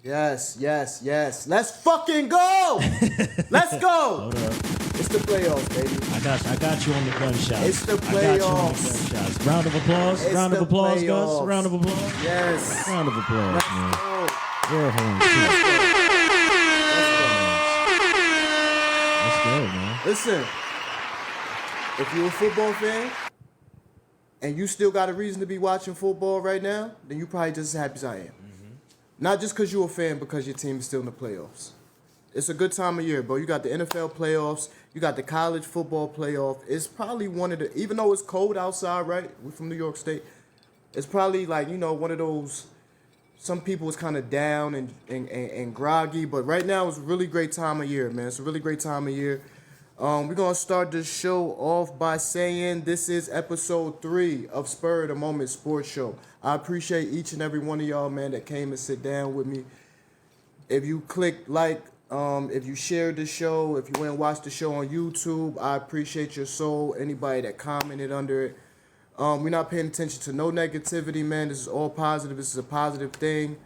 Yes. Let's fucking go. Let's go. Hold up. It's the playoffs, baby. I got you on the gunshots. It's the playoffs. I got you on the gunshots. Round of applause. It's Round of the applause, playoffs. Gus. Round of applause. Yes. Round of applause, Let's man. go. We're home. Let's go, man. Listen, if you're a football fan and you still got a reason to be watching football right now, then you probably just as happy as I am. Not just because you're a fan, because your team is still in the playoffs. It's a good time of year, bro. You got the NFL playoffs. You got the college football playoff. It's probably one of the, even though it's cold outside, right? We're from New York State. It's probably like, one of those, some people is kind of down and groggy. But right now, it's a really great time of year, man. It's a really great time of year. We're going to start the show off by saying this is episode 3 of Spur, the Moment Sports Show. I appreciate each and every one of y'all, man, that came and sit down with me. If you clicked like, if you shared the show, if you went and watched the show on YouTube, I appreciate your soul. Anybody that commented under it. We're not paying attention to no negativity, man. This is all positive. This is a positive thing.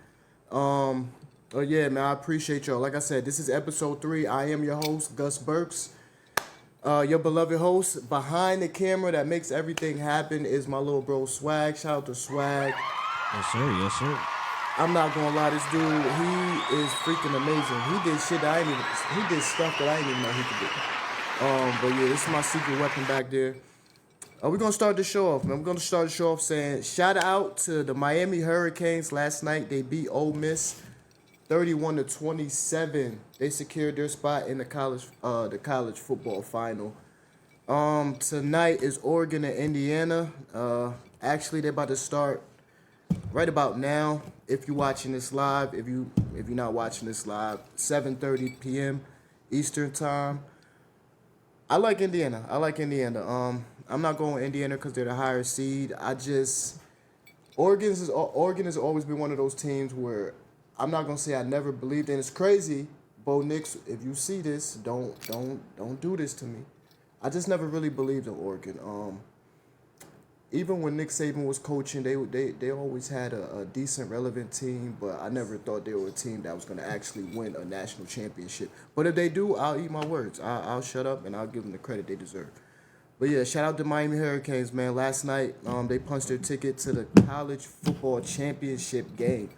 Yeah, man, I appreciate y'all. Like I said, this is episode 3. I am your host, Gus Burks. Your beloved host. Behind the camera that makes everything happen is my little bro Swag. Shout out to Swag. Yes, sir. Yes, sir. I'm not gonna lie, this dude, he is freaking amazing. He did shit that he did stuff that I didn't even know he could do. But yeah, this is my secret weapon back there. We're gonna start the show off, man. We're gonna start the show off saying shout out to the Miami Hurricanes. Last night they beat Ole Miss 31-27. They secured their spot in the college football final. Tonight is Oregon and Indiana. Actually, they're about to start right about now. If you're watching this live, if you're not watching this live, 7:30 p.m. Eastern time. I like Indiana. I'm not going with Indiana because they're the higher seed. Oregon has always been one of those teams where I'm not gonna say I never believed in. It's crazy, Bo Nix. If you see this, don't do this to me. I just never really believed in Oregon. Even when Nick Saban was coaching, they always had a decent, relevant team, but I never thought they were a team that was gonna actually win a national championship. But if they do, I'll eat my words. I'll shut up and I'll give them the credit they deserve. But yeah, shout out to Miami Hurricanes, man. Last night, they punched their ticket to the college football championship game.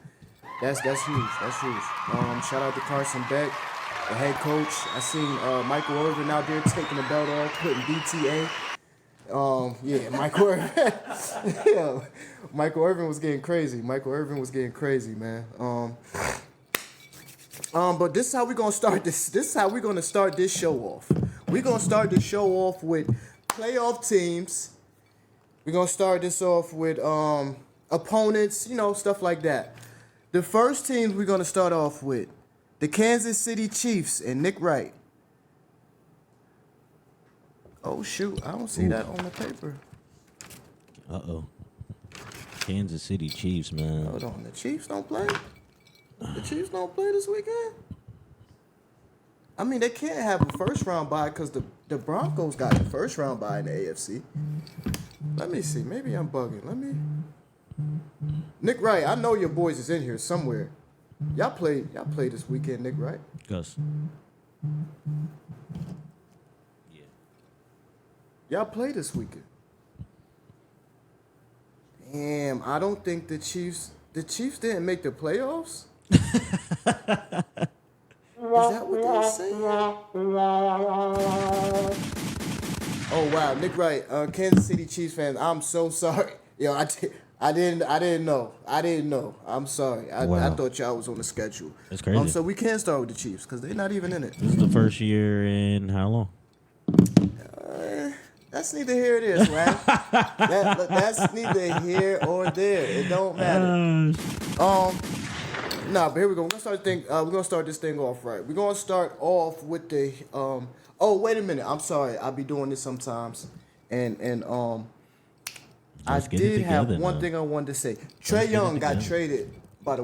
That's huge. Shout out to Carson Beck, the head coach. I seen Michael Irvin out there taking the belt off, putting DTA. Michael Irvin. Yeah, Michael Irvin was getting crazy. Man. But this is how we're gonna start this. This is how we're gonna start this show off. We're gonna start the show off with playoff teams. We're gonna start this off with opponents, stuff like that. The first teams we're going to start off with, the Kansas City Chiefs and Nick Wright. Oh, shoot. I don't see that on the paper. Uh-oh. Kansas City Chiefs, man. Hold on. The Chiefs don't play? The Chiefs don't play this weekend? I mean, they can't have a first-round bye because the Broncos got the first-round bye in the AFC. Let me see. Maybe I'm bugging. Nick Wright, I know your boys is in here somewhere. Y'all play this weekend, Nick Wright? Gus. Yeah. Y'all play this weekend. Damn, I don't think the Chiefs didn't make the playoffs? Is that what they're saying? Oh wow, Nick Wright, Kansas City Chiefs fans, I'm so sorry. Yo, I didn't know. I'm sorry. I thought y'all was on the schedule. That's crazy. So we can't start with the Chiefs because they're not even in it. This is the first year in how long? That's neither here nor there, man. That's neither here or there. It don't matter. But here we go. We're gonna start this thing off right. We're gonna start off with the Oh, wait a minute. I'm sorry. I'll be doing this sometimes, and I did have one thing I wanted to say. Trae Young got traded by the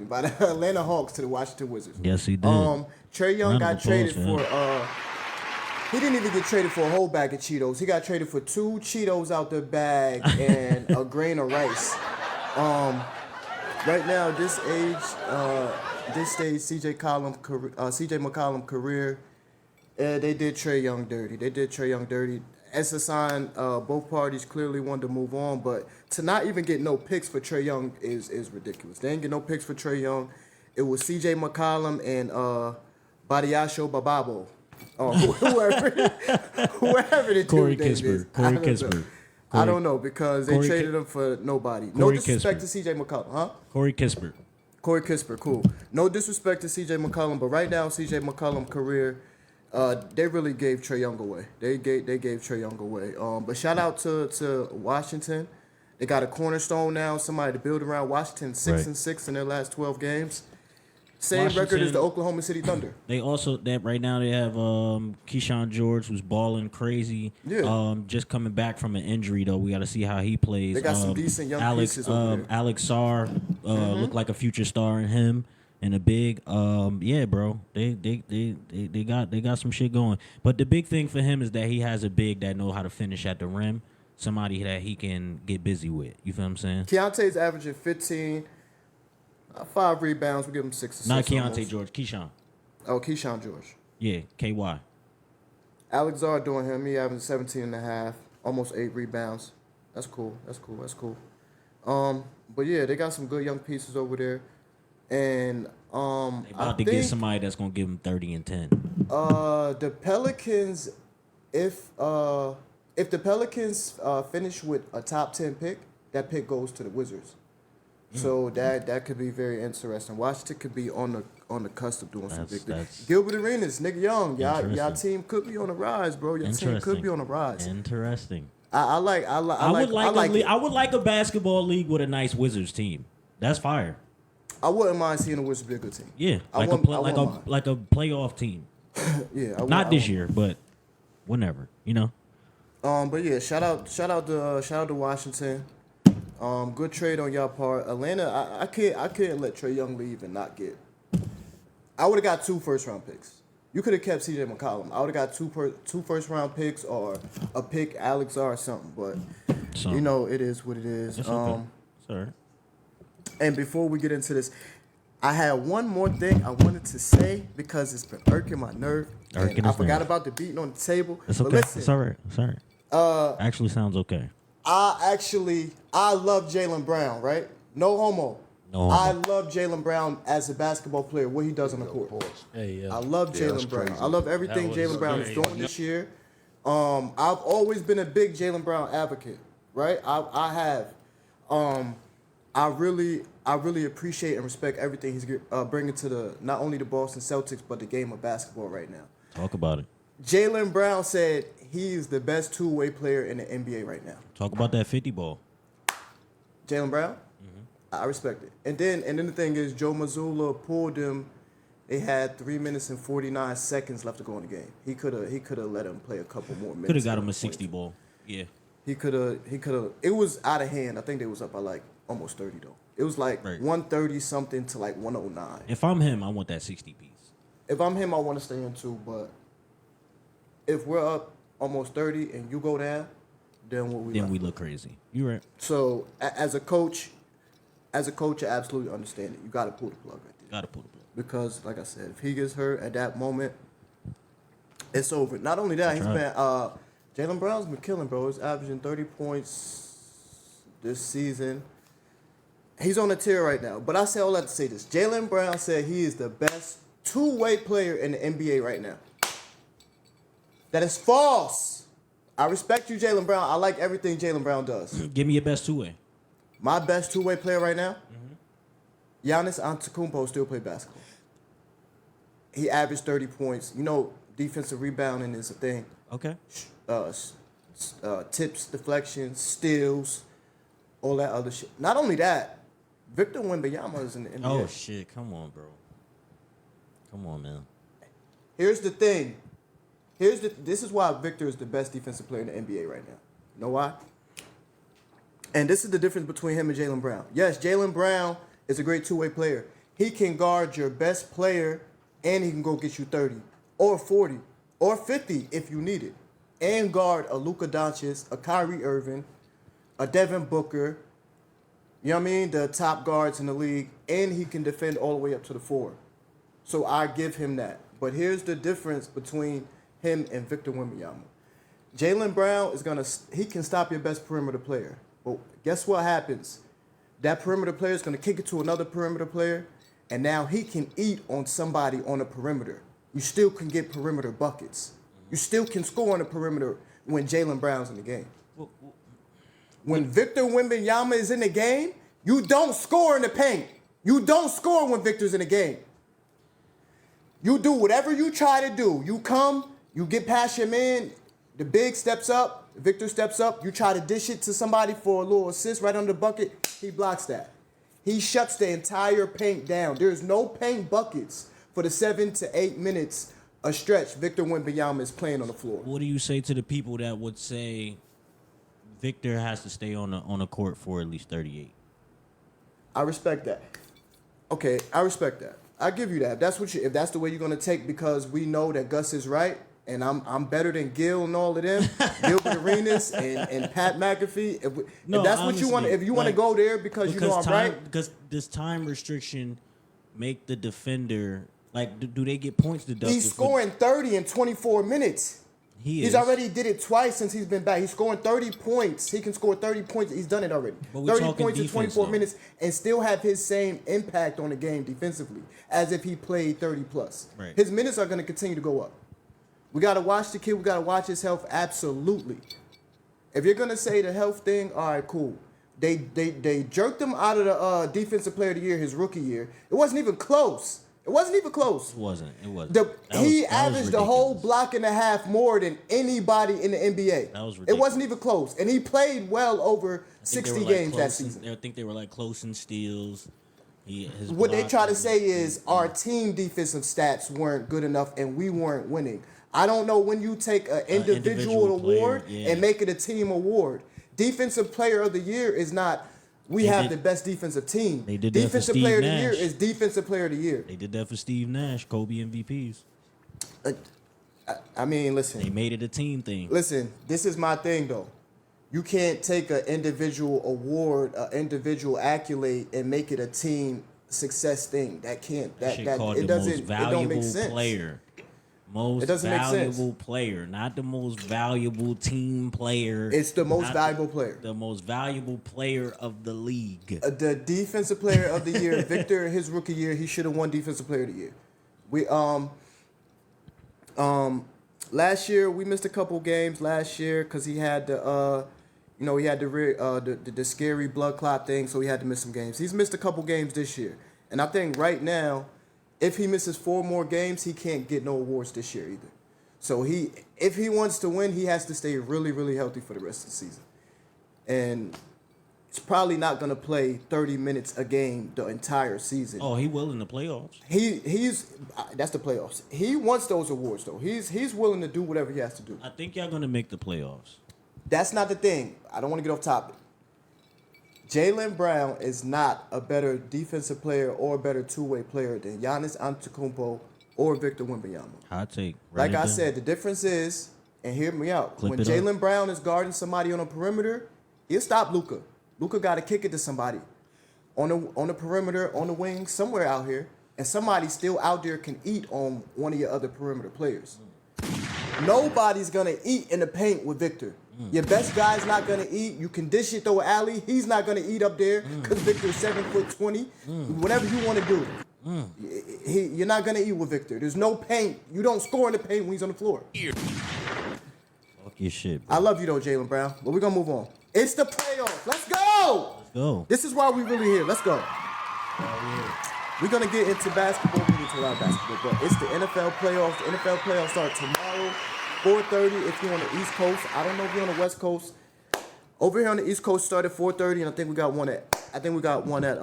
by the Atlanta Hawks to the Washington Wizards. Yes, he did. Trae Young got traded for he didn't even get traded for a whole bag of Cheetos. He got traded for 2 Cheetos out the bag and a grain of rice. right now, this stage, CJ McCollum career, they did Trae Young dirty. As a sign, both parties clearly wanted to move on, but to not even get no picks for Trae Young is ridiculous. They didn't get no picks for Trae Young. It was CJ McCollum and Badiasho Bababo. Whoever the Corey dude name is. Corey Kispert. I don't know because they traded him for nobody. No Corey disrespect Kispert. to CJ McCollum, huh? Corey Kispert. Corey Kispert, cool. No disrespect to CJ McCollum, but right now CJ McCollum career, they really gave Trae Young away. They gave Trae Young away. But shout out to Washington. They got a cornerstone now, somebody to build around. Washington 6-6 in their last 12 games. Same record as the Oklahoma City Thunder. They also right now they have Keyshawn George, who's balling crazy. Yeah. Just coming back from an injury though. We got to see how he plays. They got some decent young pieces over there. Alex Sarr looked like a future star in him and a big. Yeah, bro. They got some shit going. But the big thing for him is that he has a big that know how to finish at the rim. Somebody that he can get busy with. You feel what I'm saying? Keontae's averaging 15. 5 rebounds. We give him 6 assists. Not Keontae almost. George, Keyshawn. Oh, Keyshawn George. Yeah, KY. Alex Zard doing him. He having 17.5, almost 8 rebounds. That's cool. But yeah, they got some good young pieces over there. And They about to get somebody that's gonna give him 30 and 10. The Pelicans, if the Pelicans finish with a top 10 pick, that pick goes to the Wizards. So that could be very interesting. Washington could be on the cusp of doing some big things. Gilbert Arenas, Nick Young, y'all team could be on the rise, bro. Your team could be on the rise. Interesting. I would like a basketball league with a nice Wizards team. That's fire. I wouldn't mind seeing the Wizards be a good team. Yeah, like a playoff team. Yeah, not this year, but whenever, you know. But yeah, shout out to Washington. Good trade on y'all part. Atlanta, I can't let Trae Young leave and not get. I would have got 2 first-round picks. You could have kept CJ McCollum. I would have got 2 first-round picks or a pick, Alex or something. But you know, it is what it is. Okay. Sorry. And before we get into this, I had one more thing I wanted to say because it's been irking my nerve. I forgot about the beating on the table. It's okay. Listen, it's all right. Sorry. Actually sounds okay. I love Jaylen Brown, right? No homo. I love Jaylen Brown as a basketball player, what he does on the court. I love Jaylen Brown. I love everything Jaylen Brown is doing this year. I've always been a big Jaylen Brown advocate, right? I have. I really appreciate and respect everything he's bringing to the not only the Boston Celtics but the game of basketball right now. Talk about it. Jaylen Brown said he's the best two-way player in the NBA right now. Talk about that 50 ball. Jaylen Brown? I respect it. And then the thing is, Joe Mazzulla pulled him. They had 3 minutes and 49 seconds left to go in the game. He could have let him play a couple more minutes. Could have got him a 60 ball. Yeah. He could have. It was out of hand. I think they was up by like almost 30 though. It was like 130 something to like 109. If I'm him, I want that 60 piece. If I'm him, I want to stay in too. But if we're up almost 30 and you go down, then we look crazy. You're right. So as a coach, I absolutely understand it. You got to pull the plug right there. Got to pull the plug. Because, like I said, if he gets hurt at that moment, it's over. Not only that, he's been Jaylen Brown's been killing, bro. He's averaging 30 points this season. He's on a tear right now. But I say all that to say this. Jaylen Brown said he is the best two-way player in the NBA right now. That is false. I respect you, Jaylen Brown. I like everything Jaylen Brown does. Give me your best two-way. My best two-way player right now, Giannis Antetokounmpo still play basketball. He averaged 30 points. You know, defensive rebounding is a thing. Okay. Tips, deflections, steals, all that other shit. Not only that, Victor Wembanyama is in the NBA. Oh, shit. Come on, bro. Come on, man. Here's the thing. This is why Victor is the best defensive player in the NBA right now. You know why? And this is the difference between him and Jaylen Brown. Yes, Jaylen Brown is a great two-way player. He can guard your best player, and he can go get you 30 or 40 or 50 if you need it, and guard a Luka Doncic, a Kyrie Irving, a Devin Booker, You know what I mean? The top guards in the league, and he can defend all the way up to the 4. So I give him that. But here's the difference between him and Victor Wembanyama. Jaylen Brown he can stop your best perimeter player. But guess what happens? That perimeter player is going to kick it to another perimeter player, and now he can eat on somebody on the perimeter. You still can get perimeter buckets. You still can score on the perimeter when Jaylen Brown's in the game. When Victor Wembanyama is in the game, you don't score in the paint. You don't score when Victor's in the game. You do whatever you try to do. You come, you get past your man, the big steps up, Victor steps up, you try to dish it to somebody for a little assist right under the bucket, he blocks that. He shuts the entire paint down. There's no paint buckets for the 7 to 8 minutes a stretch Victor Wembanyama is playing on the floor. What do you say to the people that would say Victor has to stay on the court for at least 38? I respect that. Okay, I respect that. I give you that. If that's the way you're gonna take, because we know that Gus is right, and I'm better than Gil and all of them, Gilbert Arenas and Pat McAfee. If that's honestly, what you want, if you want to go there because you know I'm right. Because this time restriction make the defender do they get points deducted? He's scoring 30 in 24 minutes. He's already did it twice since he's been back. He's scoring 30 points. He can score 30 points. He's done it already. 30 points in 24 minutes and still have his same impact on the game defensively as if he played 30 plus. Right. His minutes are going to continue to go up. We got to watch the kid. We got to watch his health. Absolutely. If you're going to say the health thing, all right, cool. They jerked him out of the Defensive Player of the Year his rookie year. It wasn't even close. It wasn't even close. It wasn't. He averaged a whole block and a half more than anybody in the NBA. That was ridiculous. It wasn't even close. And he played well over 60 games that season. I think they were close in steals. What they try to say is our team defensive stats weren't good enough and we weren't winning. I don't know when you take an individual award and make it a team award. Defensive Player of the Year is not... We have the best defensive team. They did that Defensive for Player Steve of the Year Nash. is Defensive Player of the Year. They did that for Steve Nash, Kobe MVPs. I mean, listen. They made it a team thing. Listen, this is my thing, though. You can't take an individual award, an individual accolade, and make it a team success thing. That can't. That it doesn't. It don't make sense. Player. Most valuable player, not the most valuable team player. It's the most valuable player. The most valuable player of the league. The Defensive Player of the Year, Victor, his rookie year, he should have won Defensive Player of the Year. We last year we missed a couple games last year because he had the scary blood clot thing, so he had to miss some games. He's missed a couple games this year, and I think right now, if he misses 4 more games, he can't get no awards this year either. So if he wants to win, he has to stay really, really healthy for the rest of the season. And he's probably not going to play 30 minutes a game the entire season. Oh, he will in the playoffs. That's the playoffs. He wants those awards, though. He's willing to do whatever he has to do. I think y'all going to make the playoffs. That's not the thing. I don't want to get off topic. Jaylen Brown is not a better defensive player or a better two-way player than Giannis Antetokounmpo or Victor Wembanyama. Hot take. Like I said, the difference is, and hear me out, when Jaylen Brown is guarding somebody on the perimeter, he'll stop Luka. Luka got to kick it to somebody on the perimeter, on the wing, somewhere out here, and somebody still out there can eat on one of your other perimeter players. Nobody's going to eat in the paint with Victor. Your best guy's not going to eat. You can dish it, throw an alley. He's not going to eat up there because Victor's 7'20". Whatever you want to do. You're not going to eat with Victor. There's no paint. You don't score in the paint when he's on the floor. Fuck your shit, bro. I love you, though, Jaylen Brown. But we're going to move on. It's the playoffs. Let's go. Let's go. This is why we really here. Let's go. We're going to get into basketball. We get into a lot of basketball. But it's the NFL playoffs. The NFL playoffs start tomorrow. 4:30 if you're on the East Coast. I don't know if you're on the West Coast. Over here on the East Coast started 4:30, and I think we got one at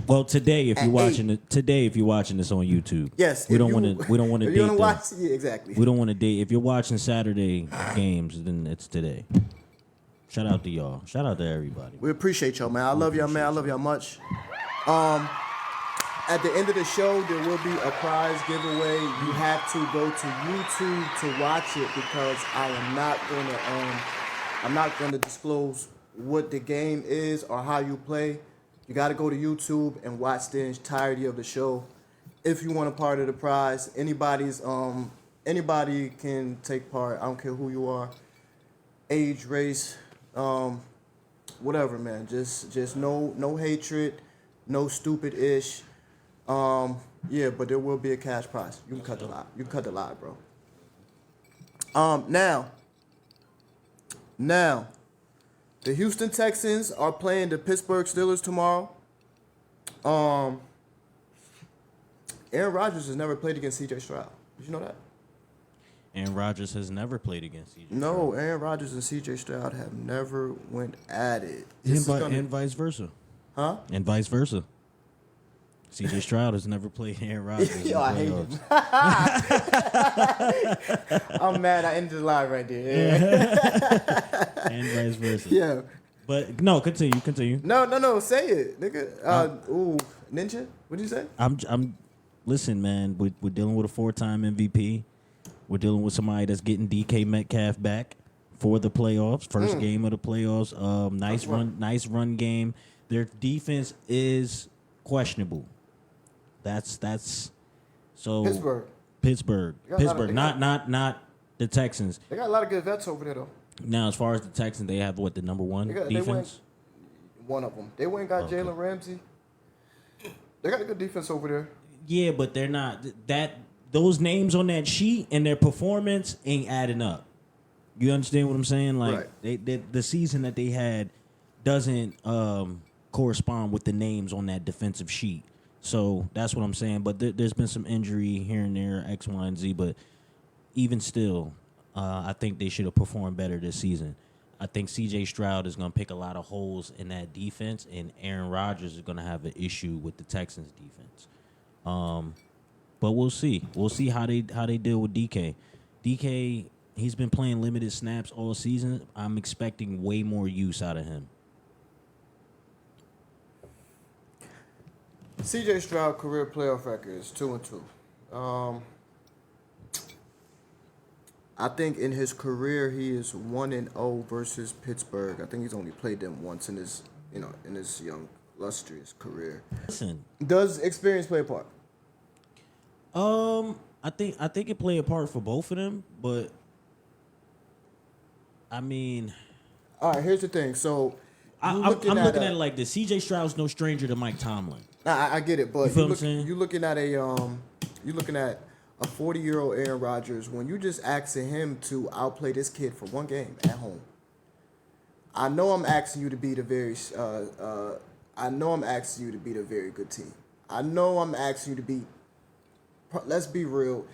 Well, today if you're watching it, if you're watching this on YouTube. Yes. We don't want to date them. Yeah, exactly. We don't want to date. If you're watching Saturday games, then it's today. Shout out to y'all. Shout out to everybody. We appreciate y'all, man. I love y'all, man. I love y'all much. At the end of the show, there will be a prize giveaway. You have to go to YouTube to watch it because I'm not going to disclose what the game is or how you play. You got to go to YouTube and watch the entirety of the show if you want a part of the prize. Anybody can take part. I don't care who you are, age, race, whatever, man. Just no hatred, no stupid ish. Yeah, but there will be a cash prize. You can cut the lie. You can cut the lie, bro. Now, the Houston Texans are playing the Pittsburgh Steelers tomorrow. Aaron Rodgers has never played against C.J. Stroud. Did you know that? Aaron Rodgers has never played against C.J. Stroud. No, Aaron Rodgers and C.J. Stroud have never went at it. And vice versa. Huh? And vice versa. C.J. Stroud has never played Aaron Rodgers. Yo, I hate him. I'm mad I ended the line right there. Yeah. And vice versa. Yeah. But no, continue. No, say it, nigga. Ninja? What'd you say? Listen, man, we're dealing with a 4-time MVP. We're dealing with somebody that's getting DK Metcalf back for the playoffs. First game of the playoffs. Nice run game. Their defense is questionable. That's so Pittsburgh. Not the Texans. They got a lot of good vets over there though. Now, as far as the Texans, they have the number one defense. One of them. They went and got Jaylen Ramsey. They got a good defense over there. Yeah, but they're not those names on that sheet and their performance ain't adding up. You understand what I'm saying? Like the season that they had doesn't correspond with the names on that defensive sheet. So that's what I'm saying. But there's been some injury here and there, X, Y, and Z. But even still, I think they should have performed better this season. I think C.J. Stroud is going to pick a lot of holes in that defense, and Aaron Rodgers is going to have an issue with the Texans' defense. But we'll see. We'll see how they deal with DK. DK, he's been playing limited snaps all season. I'm expecting way more use out of him. C.J. Stroud career playoff record is 2-2. I think in his career he is 1-0 versus Pittsburgh. I think he's only played them once in his young illustrious career. Listen, does experience play a part? I think it played a part for both of them, but I mean, all right. Here's the thing. So I'm looking at it like this. C.J. Stroud's no stranger to Mike Tomlin. I get it, but you feel what I'm saying? You're looking at a 40-year-old Aaron Rodgers when you just asking him to outplay this kid for one game at home. I know I'm asking you to beat a very good team. I know I'm asking you to beat. Let's be real.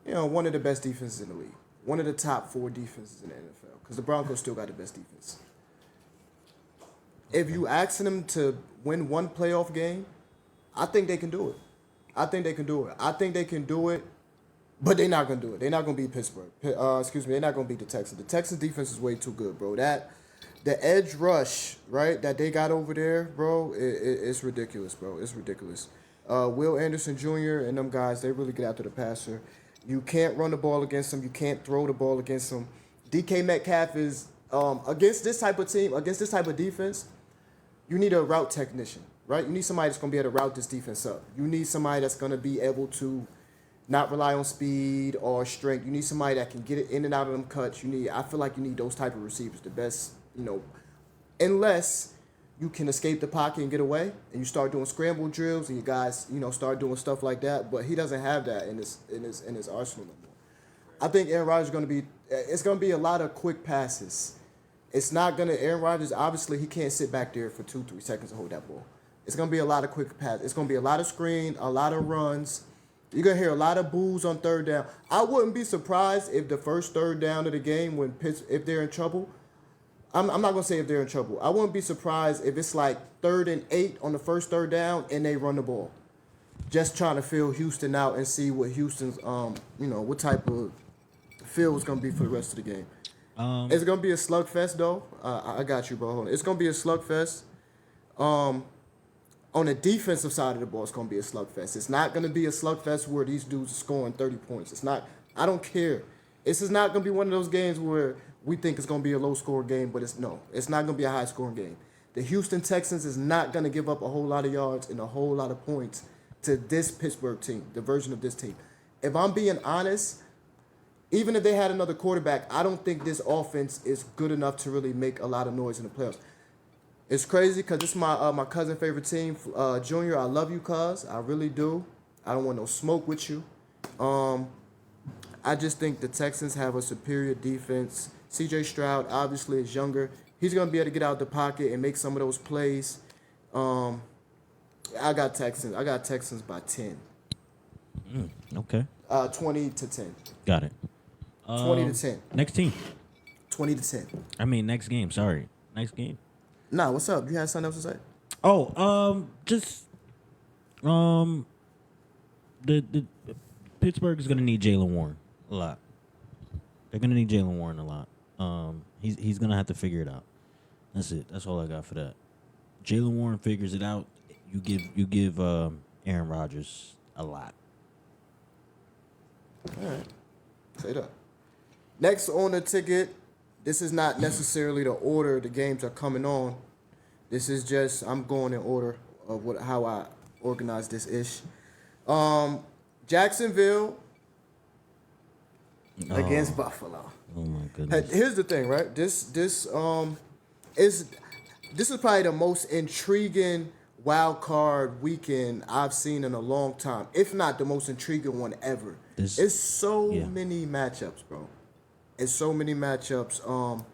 One of the best defenses in the league. One of the top 4 defenses in the NFL. Because the Broncos still got the best defense. If you asking them to win one playoff game, I think they can do it. I think they can do it, but they're not going to do it. They're not going to beat Pittsburgh. They're not going to beat the Texans. The Texans defense is way too good, bro. The edge rush, right, that they got over there, bro, it's ridiculous, bro. It's ridiculous. Will Anderson Jr. and them guys, they really get after the passer. You can't run the ball against them. You can't throw the ball against them. DK Metcalf is, against this type of team, against this type of defense, you need a route technician, right? You need somebody that's going to be able to route this defense up. You need somebody that's going to be able to not rely on speed or strength. You need somebody that can get it in and out of them cuts. I feel like you need those type of receivers, the best, unless you can escape the pocket and get away and you start doing scramble drills and you guys, start doing stuff like that. But he doesn't have that in his arsenal no more. I think Aaron Rodgers it's going to be a lot of quick passes. It's not going to, Aaron Rodgers, obviously, he can't sit back there for 2-3 seconds to hold that ball. It's going to be a lot of quick passes. It's going to be a lot of screen, a lot of runs. You're going to hear a lot of boos on third down. I wouldn't be surprised if the first third down of the game, if they're in trouble, I'm not going to say if they're in trouble. I wouldn't be surprised if it's like 3rd and 8 on the first third down and they run the ball. Just trying to fill Houston out and see what Houston's, what type of feel is going to be for the rest of the game. It's going to be a slugfest, though. I got you, bro. Hold on. It's going to be a slugfest. On the defensive side of the ball, it's going to be a slugfest. It's not going to be a slugfest where these dudes are scoring 30 points. It's not. I don't care. This is not going to be one of those games where we think it's going to be a low-score game, but it's not going to be a high-scoring game. The Houston Texans is not going to give up a whole lot of yards and a whole lot of points to this Pittsburgh team, the version of this team. If I'm being honest, even if they had another quarterback, I don't think this offense is good enough to really make a lot of noise in the playoffs. It's crazy because it's my cousin's favorite team. Junior, I love you, cuz. I really do. I don't want no smoke with you. I just think the Texans have a superior defense. C.J. Stroud obviously is younger. He's going to be able to get out the pocket and make some of those plays. I got Texans. I got Texans by 10. Okay. 20-10. Got it. 20-10. Next team. 20-10. I mean, next game. Sorry. Next game. Nah, what's up? You had something else to say? Oh, the Pittsburgh is gonna need Jaylen Warren a lot. They're gonna need Jaylen Warren a lot. He's gonna have to figure it out. That's it. That's all I got for that. Jaylen Warren figures it out. You give Aaron Rodgers a lot. All right. Say that. Next on the ticket, this is not necessarily the order the games are coming on. This is just I'm going in order of how I organize this ish. Jacksonville against Buffalo. Oh my goodness. Here's the thing, right? This is probably the most intriguing wild card weekend I've seen in a long time, if not the most intriguing one ever. It's so many matchups, bro. It's so many matchups.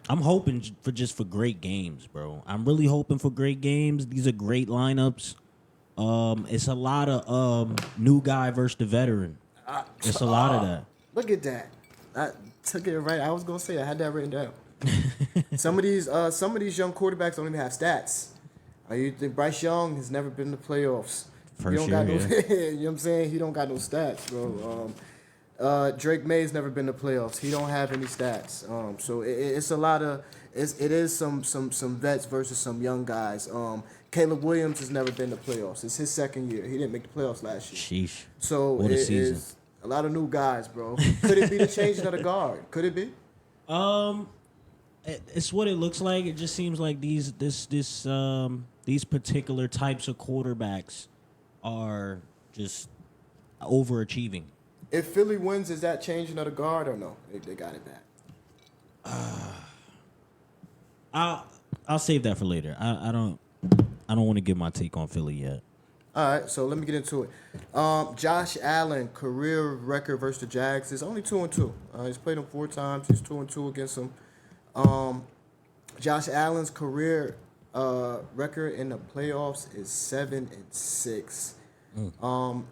I'm hoping for great games, bro. I'm really hoping for great games. These are great lineups. It's a lot of new guy versus the veteran. It's a lot of that. Look at that. I took it right. I was gonna say I had that written down. Some of these young quarterbacks don't even have stats. You think Bryce Young has never been in the playoffs? You know what I'm saying? He don't got no stats, bro. Drake May's never been to playoffs. He don't have any stats. So it's a lot of it is some vets versus some young guys. Caleb Williams has never been to playoffs. It's his second year. He didn't make the playoffs last year. Sheesh. So what a season. Is a lot of new guys, bro. Could it be the changing of the guard? Could it be? It's what it looks like. It just seems like these particular types of quarterbacks are just overachieving. If Philly wins, is that changing of the guard or no? They got it back. I'll save that for later. I don't want to give my take on Philly yet. All right, so let me get into it. Josh Allen, career record versus the Jags is only 2-2. He's played them 4 times. He's 2-2 against them. Josh Allen's career record in the playoffs is 7-6.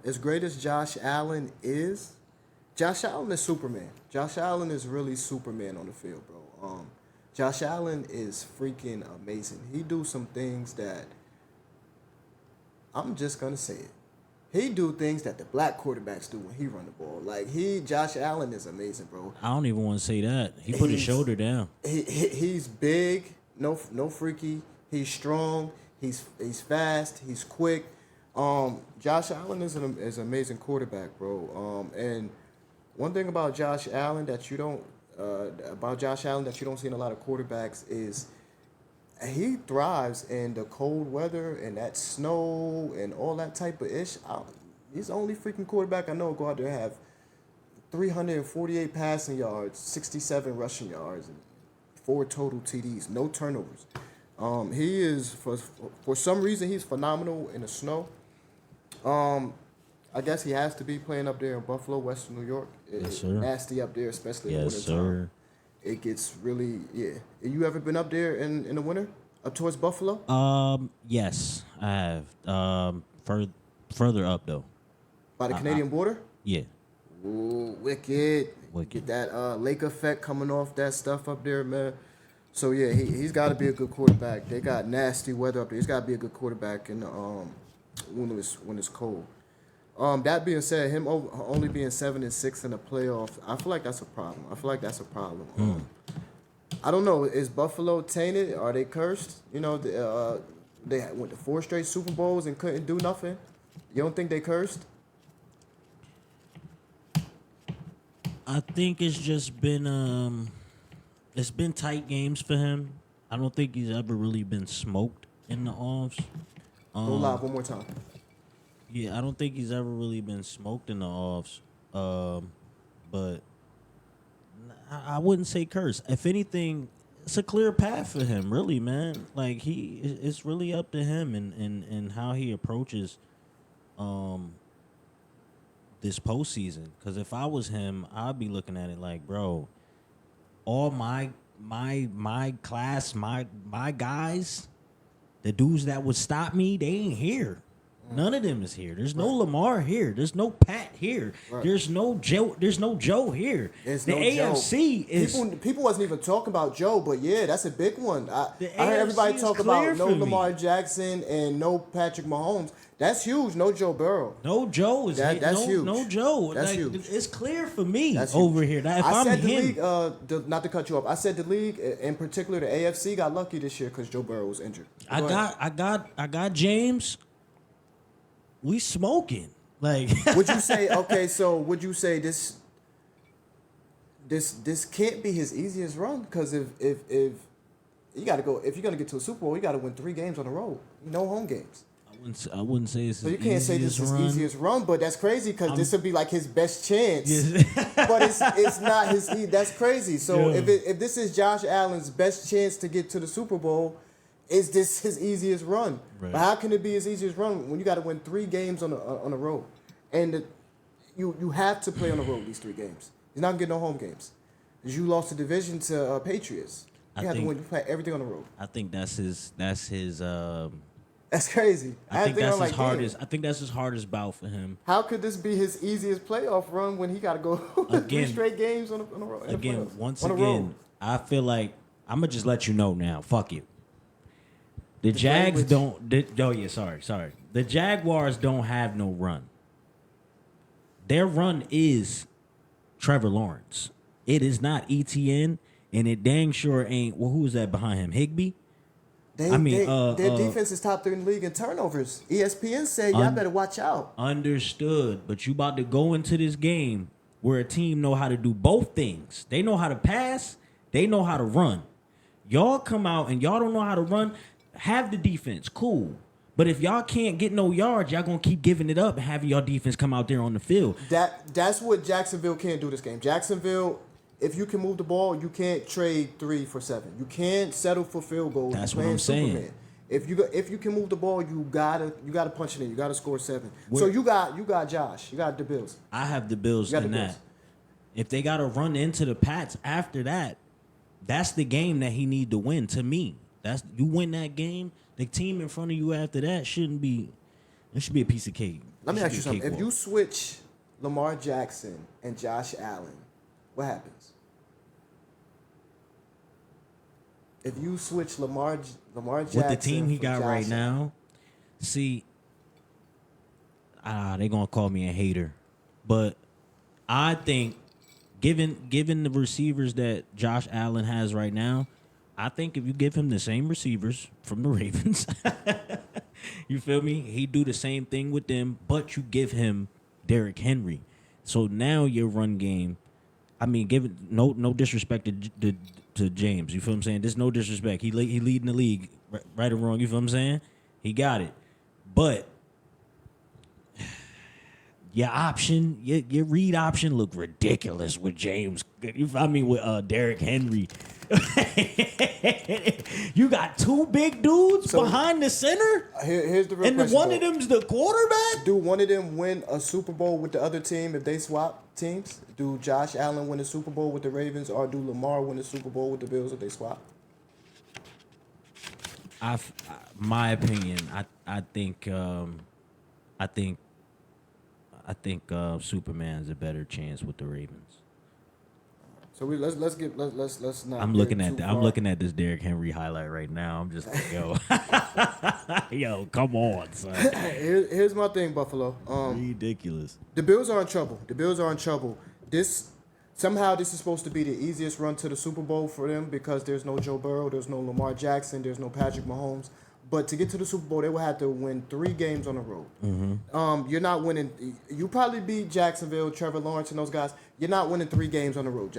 As great as Josh Allen is Superman. Josh Allen is really Superman on the field, bro. Josh Allen is freaking amazing. He do some things that I'm just gonna say it. He do things that the black quarterbacks do when he run the ball. Like Josh Allen is amazing, bro. I don't even want to say that. He put his shoulder down. He's big, no freaky. He's strong. He's fast. He's quick. Josh Allen is an amazing quarterback, bro. And one thing about Josh Allen that you don't see in a lot of quarterbacks is he thrives in the cold weather and that snow and all that type of ish. He's the only freaking quarterback I know go out there and have 348 passing yards, 67 rushing yards, and 4 total TDs, no turnovers. He is for some reason he's phenomenal in the snow. I guess he has to be playing up there in Buffalo, Western New York. It's nasty up there, especially in the winter time. It gets really, You ever been up there in the winter, up towards Buffalo? Yes, I have. Further up though. By the Canadian border? Yeah. Ooh, wicked. Get that lake effect coming off that stuff up there, man. So yeah, he's got to be a good quarterback. They got nasty weather up there. He's got to be a good quarterback in the when it's cold. That being said, him only being 7-6 in the playoffs, I feel like that's a problem. I don't know. Is Buffalo tainted? Are they cursed? You know, they went to 4 straight Super Bowls and couldn't do nothing. You don't think they cursed? I think it's just been tight games for him. I don't think he's ever really been smoked. in the offs. Go live one more time. Yeah, I don't think he's ever really been smoked in the offs. But I wouldn't say curse. If anything, it's a clear path for him, really, man. Like it's really up to him and how he approaches this postseason. Because if I was him, I'd be looking at it like, bro, all my class, my guys, the dudes that would stop me, they ain't here. None of them is here. There's no Lamar here. There's no Pat here. Right. There's no Joe. There's no Joe here. There's the no AFC Joe. is People wasn't even talking about Joe, but yeah, that's a big one. I heard AFC everybody talk is clear about no for me. Lamar Jackson and no Patrick Mahomes. That's huge. No Joe Burrow. no Joe is here. That's huge. No Joe. That's like, huge. It's clear for me That's over huge. here. That if I I'm said the him, league, not to cut you off. I said the league, in particular the AFC, got lucky this year because Joe Burrow was injured. I got James. We smoking. Like Would you say okay? So would you say this can't be his easiest run? Because if you got to go, if you're gonna get to a Super Bowl, you got to win 3 games on the road. No home games. I wouldn't say it's So you can't say this is his easiest run, but that's crazy because this would be like his best chance. But it's not his. That's crazy. So Yeah. if this is Josh Allen's best chance to get to the Super Bowl, is this his easiest run? Right. But how can it be his easiest run when you got to win 3 games on the road, and you have to play on the road these 3 games. He's not getting no home games. You lost the division to Patriots. You have to win. You play everything on the road. I think that's his. That's crazy. I think that's his damn. hardest. I think that's his hardest bout for him. How could this be his easiest playoff run when he got to go 3 Again. straight games on the road? Again, once on the again, road? I feel like I'm gonna just let you know now. Fuck you. The Jags language. don't. Sorry. The Jaguars don't have no run. Their run is Trevor Lawrence. It is not ETN, and it dang sure ain't. Well, who is that behind him? Higbee. Their defense is top 3 in the league in turnovers. ESPN said y'all better watch out. Understood, but you about to go into this game where a team know how to do both things. They know how to pass. They know how to run. Y'all come out and y'all don't know how to run. Have the defense, cool. But if y'all can't get no yards, y'all gonna keep giving it up and having your defense come out there on the field. That's what Jacksonville can't do this game. Jacksonville, if you can move the ball, you can't trade 3 for 7. You can't settle for field goals. That's You're what I'm playing saying. Superman. If you can move the ball, you gotta punch it in. You gotta score 7. So you got Josh. You got the Bills. I have the Bills You got in the that. Bills. If they got to run into the Pats after that, that's the game that he need to win. To me, you win that game. The team in front of you after that shouldn't be. It should be a piece of cake. Let me It should ask be you a something. If cakewalk. you switch Lamar Jackson and Josh Allen, what happens? If you switch Lamar Jackson with the team he for got Josh right Allen, now, see, they gonna call me a hater, but I think given the receivers that Josh Allen has right now, I think if you give him the same receivers from the Ravens, you feel me? He do the same thing with them, but you give him Derrick Henry. So now your run game, I mean, give it no disrespect to James. You feel what I'm saying? There's no disrespect. He leading the league, right or wrong. You feel what I'm saying? He got it, but your option, your read option looked ridiculous with James. With Derrick Henry. You got 2 big dudes behind the center, here's the real and question. one of them's the quarterback. Do one of them win a Super Bowl with the other team if they swap teams? Do Josh Allen win a Super Bowl with the Ravens, or do Lamar win a Super Bowl with the Bills if they swap? My opinion, I think Superman's a better chance with the Ravens. So let's not. I'm get looking too at far. I'm looking at this Derrick Henry highlight right now. I'm just like, yo, come on, son. Here's my thing, Buffalo. Ridiculous. The Bills are in trouble. Somehow this is supposed to be the easiest run to the Super Bowl for them because there's no Joe Burrow, there's no Lamar Jackson, there's no Patrick Mahomes. But to get to the Super Bowl, they would have to win 3 games on the road. Mm-hmm. You're not winning. You probably beat Jacksonville, Trevor Lawrence, and those guys. You're not winning 3 games on the road,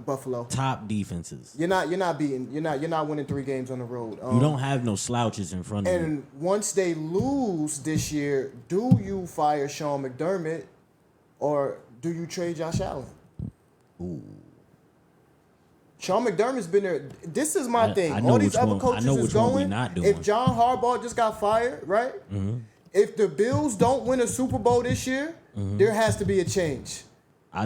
Buffalo. Top defenses. You're not winning 3 games on the road. You don't have no slouches in front of you. And once they lose this year, do you fire Sean McDermott or do you trade Josh Allen? Ooh. Sean McDermott's been there. This is my thing. I know All these which other one- coaches I know is which one we going. not doing. If John Harbaugh just got fired, right? Mm-hmm. If the Bills don't win a Super Bowl this year, there has to be a change.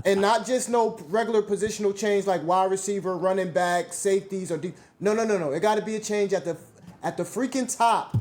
And not just no regular positional change like wide receiver, running back, safeties, or deep. No. It got to be a change at the freaking top.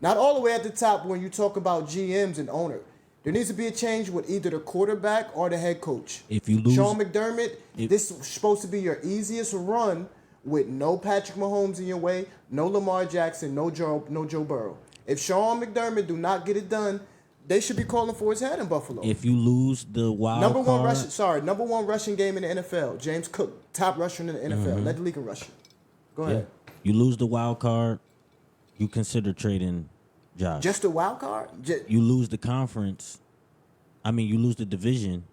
Not all the way at the top when you talk about GMs and owner. There needs to be a change with either the quarterback or the head coach. If you lose, Sean McDermott, this is supposed to be your easiest run with no Patrick Mahomes in your way, no Lamar Jackson, no Joe Burrow. If Sean McDermott do not get it done, they should be calling for his head in Buffalo. if you lose the wild Number card, one rushing game in the NFL. James Cook, top rusher in the NFL. Led the league in rushing. Go ahead. you lose the wild card, you consider trading Josh. Just a wild card? You lose the conference. I mean, you lose the division.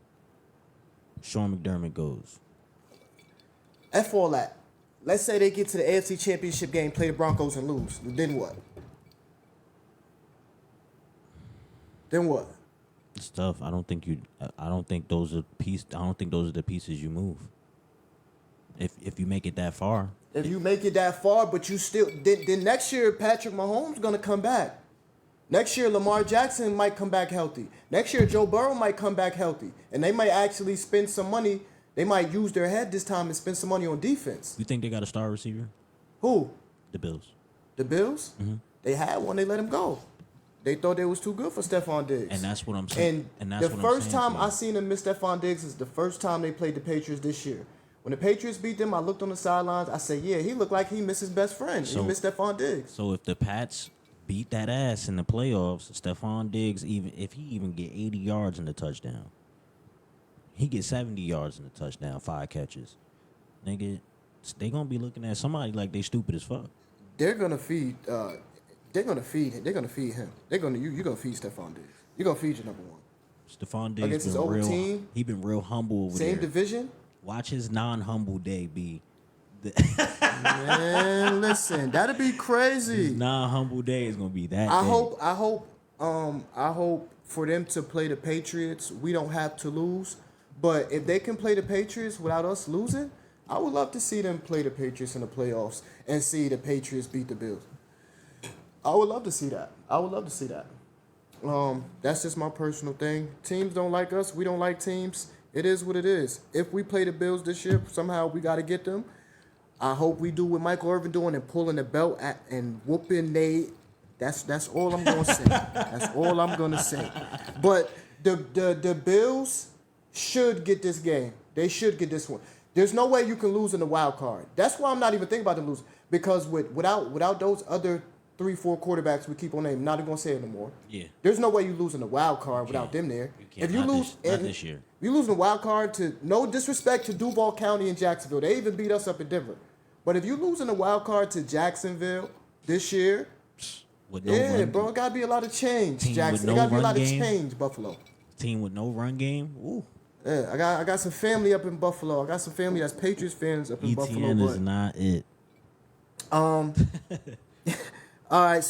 Sean McDermott goes. F all that. Let's say they get to the AFC Championship game, play the Broncos, and lose. Then what? Then what? It's tough. I don't think those are the pieces you move. If you make it that far. If you make it that far, but you still then next year Patrick Mahomes gonna come back. Next year Lamar Jackson might come back healthy. Next year Joe Burrow might come back healthy, and they might actually spend some money. They might use their head this time and spend some money on defense. You think they got a star receiver? Who? The Bills. The Bills? Mm-hmm. They had one. They let him go. They thought they was too good for Stephon Diggs. And that's what I'm saying. And that's the what first I'm saying time to you. I seen them miss Stephon Diggs is the first time they played the Patriots this year. When the Patriots beat them, I looked on the sidelines. I said, yeah, he looked like he missed his best friend. He missed Stephon Diggs. So if the Pats beat that ass in the playoffs, Stephon Diggs, if he even get 80 yards in the touchdown, he get 70 yards in the touchdown, 5 catches. Nigga, they gonna be looking at somebody like they stupid as fuck. They're gonna feed. They're gonna feed him. You're gonna feed Stephon Diggs. You're gonna feed your number one. Stephon Diggs Against his been old real. team? He been real humble over there. Same division. Watch his non-humble day be. Man, listen, that'd be crazy. His non-humble day is gonna be that. I day. hope for them to play the Patriots. We don't have to lose, but if they can play the Patriots without us losing, I would love to see them play the Patriots in the playoffs and see the Patriots beat the Bills. I would love to see that. That's just my personal thing. Teams don't like us. We don't like teams. It is what it is. If we play the Bills this year, somehow we got to get them. I hope we do what Michael Irvin doing and pulling the belt and whooping Nate. That's all I'm gonna say. That's all I'm gonna say. But the Bills should get this game. They should get this one. There's no way you can lose in the wild card. That's why I'm not even thinking about them losing. Because without those other 3-4 quarterbacks we keep on naming, not even gonna say it anymore. Yeah. There's no way you lose in the wild card without them there. can't. If you Not lose, not this year. you lose in the wild card to no disrespect to Duval County and Jacksonville. They even beat us up in Denver. But if you lose in the wild card to Jacksonville this year, With no run, bro, it gotta be a lot of change, Team with Jackson. no It gotta be a run lot game. of change, Buffalo. team with no run game. Ooh, Yeah, I got some family up in Buffalo. I got some family that's Patriots fans up in Buffalo. ETN But is not it. all right.